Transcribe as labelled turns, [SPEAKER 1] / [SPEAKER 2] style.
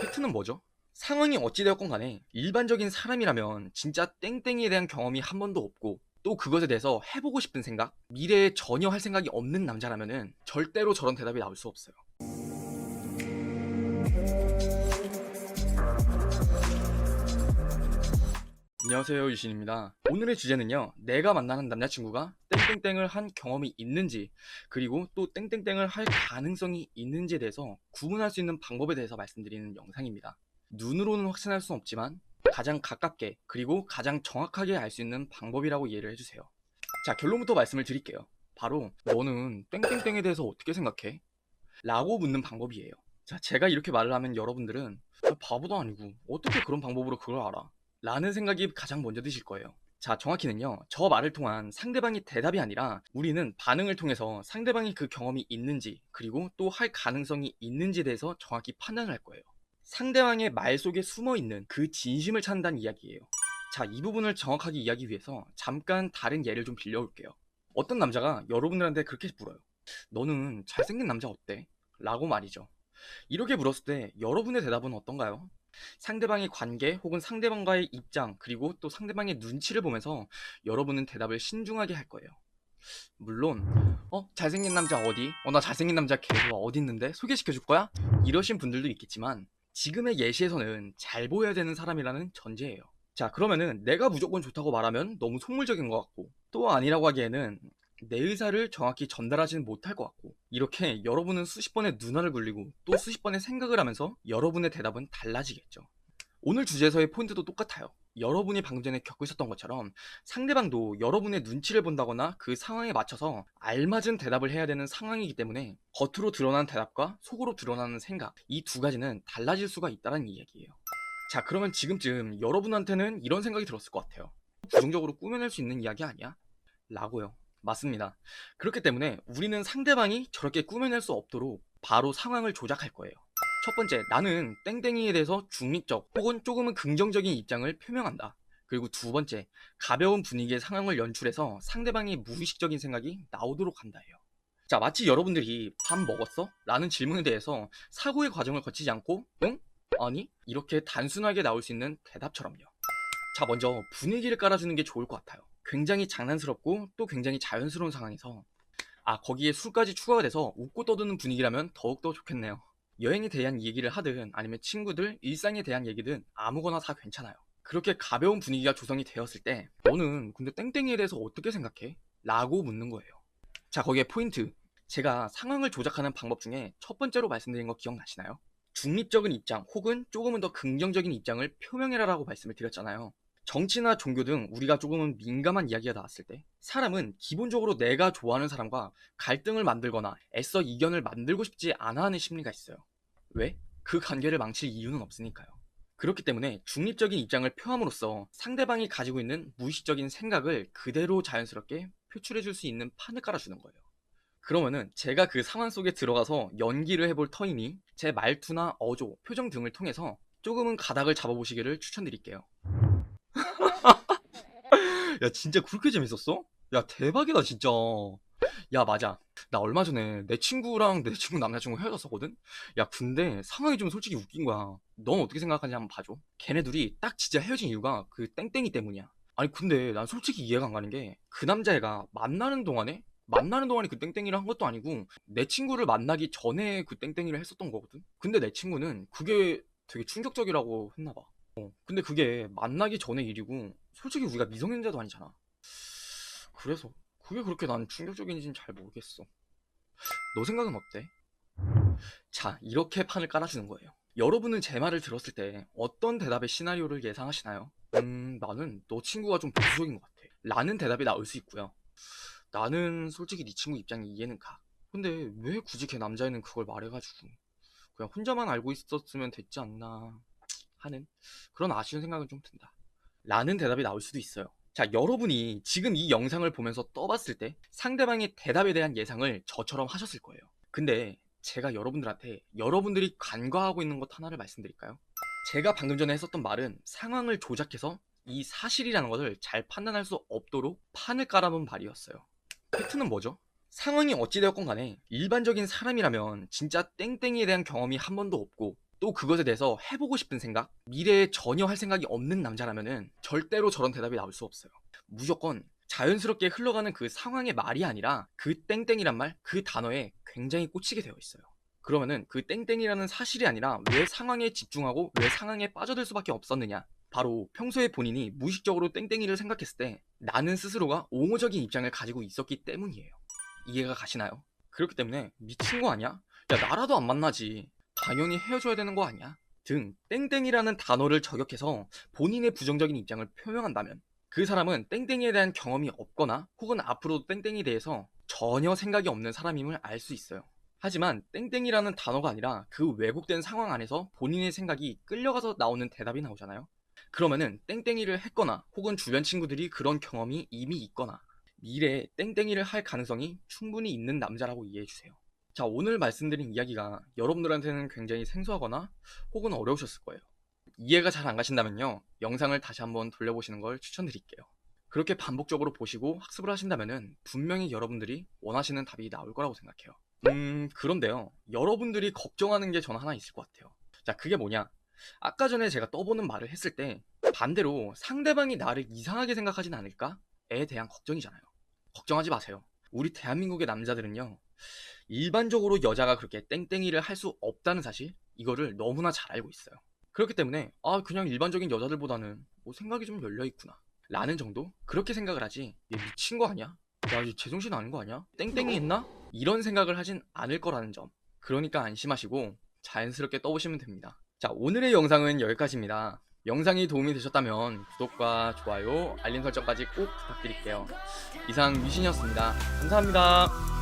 [SPEAKER 1] 팩트는 뭐죠? 상황이 어찌되었건 간에 일반적인 사람이라면 진짜 땡땡이에 대한 경험이 한 번도 없고 또 그것에 대해서 해보고 싶은 생각, 미래에 전혀 할 생각이 없는 남자라면은 절대로 저런 대답이 나올 수 없어요. 안녕하세요, 유신입니다. 오늘의 주제는요, 내가 만나는 남자친구가 땡땡땡을 한 경험이 있는지, 그리고 또 땡땡땡을 할 가능성이 있는지에 대해서 구분할 수 있는 방법에 대해서 말씀드리는 영상입니다. 눈으로는 확신할 수는 없지만 가장 가깝게 그리고 가장 정확하게 알 수 있는 방법이라고 이해를 해주세요. 자, 결론부터 말씀을 드릴게요. 바로 너는 땡땡땡에 대해서 어떻게 생각해? 라고 묻는 방법이에요. 자, 제가 이렇게 말을 하면 여러분들은 바보도 아니고 어떻게 그런 방법으로 그걸 알아? 라는 생각이 가장 먼저 드실 거예요. 자, 정확히는요, 저 말을 통한 상대방이 대답이 아니라 우리는 반응을 통해서 상대방이 그 경험이 있는지 그리고 또 할 가능성이 있는지에 대해서 정확히 판단을 할 거예요. 상대방의 말 속에 숨어 있는 그 진심을 찾는다는 이야기예요. 자, 이 부분을 정확하게 이해하기 위해서 잠깐 다른 예를 좀 빌려올게요. 어떤 남자가 여러분들한테 그렇게 물어요. 너는 잘생긴 남자 어때? 라고 말이죠. 이렇게 물었을 때 여러분의 대답은 어떤가요? 상대방의 관계 혹은 상대방과의 입장 그리고 또 상대방의 눈치를 보면서 여러분은 대답을 신중하게 할 거예요. 물론 잘생긴 남자 어디? 나 잘생긴 남자 걔가 어디 있는데? 소개시켜 줄 거야? 이러신 분들도 있겠지만 지금의 예시에서는 잘 보여야 되는 사람이라는 전제예요. 자, 그러면은 내가 무조건 좋다고 말하면 너무 속물적인 것 같고 또 아니라고 하기에는 내 의사를 정확히 전달하지는 못할 것 같고 이렇게 여러분은 수십 번의 눈알을 굴리고 또 수십 번의 생각을 하면서 여러분의 대답은 달라지겠죠. 오늘 주제에서의 포인트도 똑같아요. 여러분이 방금 전에 겪으셨던 것처럼 상대방도 여러분의 눈치를 본다거나 그 상황에 맞춰서 알맞은 대답을 해야 되는 상황이기 때문에 겉으로 드러나는 대답과 속으로 드러나는 생각, 이 두 가지는 달라질 수가 있다는 이야기예요. 자, 그러면 지금쯤 여러분한테는 이런 생각이 들었을 것 같아요. 부정적으로 꾸며낼 수 있는 이야기 아니야? 라고요. 맞습니다. 그렇기 때문에 우리는 상대방이 저렇게 꾸며낼 수 없도록 바로 상황을 조작할 거예요. 첫 번째, 나는 땡땡이에 대해서 중립적 혹은 조금은 긍정적인 입장을 표명한다. 그리고 두 번째, 가벼운 분위기의 상황을 연출해서 상대방의 무의식적인 생각이 나오도록 한다예요. 자, 마치 여러분들이 밥 먹었어? 라는 질문에 대해서 사고의 과정을 거치지 않고 응? 아니? 이렇게 단순하게 나올 수 있는 대답처럼요. 자, 먼저 분위기를 깔아주는 게 좋을 것 같아요. 굉장히 장난스럽고 또 굉장히 자연스러운 상황에서 거기에 술까지 추가가 돼서 웃고 떠드는 분위기라면 더욱더 좋겠네요. 여행에 대한 얘기를 하든 아니면 친구들, 일상에 대한 얘기든 아무거나 다 괜찮아요. 그렇게 가벼운 분위기가 조성이 되었을 때 너는 근데 땡땡이에 대해서 어떻게 생각해? 라고 묻는 거예요. 자, 거기에 포인트. 제가 상황을 조작하는 방법 중에 첫 번째로 말씀드린 거 기억나시나요? 중립적인 입장 혹은 조금은 더 긍정적인 입장을 표명해라라고 말씀을 드렸잖아요. 정치나 종교 등 우리가 조금은 민감한 이야기가 나왔을 때 사람은 기본적으로 내가 좋아하는 사람과 갈등을 만들거나 애써 이견을 만들고 싶지 않아 하는 심리가 있어요. 왜? 그 관계를 망칠 이유는 없으니까요. 그렇기 때문에 중립적인 입장을 표함으로써 상대방이 가지고 있는 무의식적인 생각을 그대로 자연스럽게 표출해 줄 수 있는 판을 깔아주는 거예요. 그러면은 제가 그 상황 속에 들어가서 연기를 해볼 터이니 제 말투나 어조, 표정 등을 통해서 조금은 가닥을 잡아보시기를 추천드릴게요. 야, 진짜 그렇게 재밌었어? 야, 대박이다, 진짜. 야, 맞아. 나 얼마 전에 내 친구랑 내 친구 남자친구 헤어졌었거든? 야, 근데 상황이 좀 솔직히 웃긴 거야. 넌 어떻게 생각하는지 한번 봐줘. 걔네 둘이 딱 진짜 헤어진 이유가 그 땡땡이 때문이야. 아니, 근데 난 솔직히 이해가 안 가는 게 그 남자애가 만나는 동안에 그 땡땡이를 한 것도 아니고 내 친구를 만나기 전에 그 땡땡이를 했었던 거거든? 근데 내 친구는 그게 되게 충격적이라고 했나 봐. 근데 그게 만나기 전의 일이고 솔직히 우리가 미성년자도 아니잖아. 그래서 그게 그렇게 난 충격적인지는 잘 모르겠어. 너 생각은 어때? 자, 이렇게 판을 깔아주는 거예요. 여러분은 제 말을 들었을 때 어떤 대답의 시나리오를 예상하시나요? 나는 너 친구가 좀 보수적인 것 같아. 라는 대답이 나올 수 있고요. 나는 솔직히 네 친구 입장이 이해는 가. 근데 왜 굳이 걔 남자애는 그걸 말해가지고 그냥 혼자만 알고 있었으면 됐지 않나 하는 그런 아쉬운 생각은 좀 든다. 라는 대답이 나올 수도 있어요. 자, 여러분이 지금 이 영상을 보면서 떠봤을 때 상대방의 대답에 대한 예상을 저처럼 하셨을 거예요. 근데 제가 여러분들한테 여러분들이 간과하고 있는 것 하나를 말씀드릴까요? 제가 방금 전에 했었던 말은 상황을 조작해서 이 사실이라는 것을 잘 판단할 수 없도록 판을 깔아놓은 말이었어요. 팩트는 뭐죠? 상황이 어찌되었건 간에 일반적인 사람이라면 진짜 땡땡이에 대한 경험이 한 번도 없고 또 그것에 대해서 해보고 싶은 생각, 미래에 전혀 할 생각이 없는 남자라면은 절대로 저런 대답이 나올 수 없어요. 무조건 자연스럽게 흘러가는 그 상황의 말이 아니라 그 땡땡이란 말, 그 단어에 굉장히 꽂히게 되어 있어요. 그러면은 그 땡땡이라는 사실이 아니라 왜 상황에 집중하고 왜 상황에 빠져들 수밖에 없었느냐. 바로 평소에 본인이 무의식적으로 땡땡이를 생각했을 때 나는 스스로가 옹호적인 입장을 가지고 있었기 때문이에요. 이해가 가시나요? 그렇기 때문에 미친 거 아니야? 야, 나라도 안 만나지. 당연히 헤어져야 되는 거 아니야? 등 땡땡이라는 단어를 저격해서 본인의 부정적인 입장을 표명한다면 그 사람은 땡땡이에 대한 경험이 없거나 혹은 앞으로도 땡땡이에 대해서 전혀 생각이 없는 사람임을 알 수 있어요. 하지만 땡땡이라는 단어가 아니라 그 왜곡된 상황 안에서 본인의 생각이 끌려가서 나오는 대답이 나오잖아요. 그러면은 땡땡이를 했거나 혹은 주변 친구들이 그런 경험이 이미 있거나 미래에 땡땡이를 할 가능성이 충분히 있는 남자라고 이해해주세요. 자, 오늘 말씀드린 이야기가 여러분들한테는 굉장히 생소하거나 혹은 어려우셨을 거예요. 이해가 잘 안 가신다면요, 영상을 다시 한번 돌려보시는 걸 추천드릴게요. 그렇게 반복적으로 보시고 학습을 하신다면은 분명히 여러분들이 원하시는 답이 나올 거라고 생각해요. 그런데요, 여러분들이 걱정하는 게 저는 하나 있을 것 같아요. 자, 그게 뭐냐? 아까 전에 제가 떠보는 말을 했을 때 반대로 상대방이 나를 이상하게 생각하진 않을까에 대한 걱정이잖아요. 걱정하지 마세요. 우리 대한민국의 남자들은요, 일반적으로 여자가 그렇게 땡땡이를 할 수 없다는 사실, 이거를 너무나 잘 알고 있어요. 그렇기 때문에 그냥 일반적인 여자들보다는 뭐 생각이 좀 열려있구나 라는 정도? 그렇게 생각을 하지, 얘 미친 거 아니야? 야, 얘 제정신 아닌 거 아니야? 땡땡이 했나? 이런 생각을 하진 않을 거라는 점. 그러니까 안심하시고 자연스럽게 떠보시면 됩니다. 자, 오늘의 영상은 여기까지입니다. 영상이 도움이 되셨다면 구독과 좋아요, 알림 설정까지 꼭 부탁드릴게요. 이상 유신이었습니다. 감사합니다.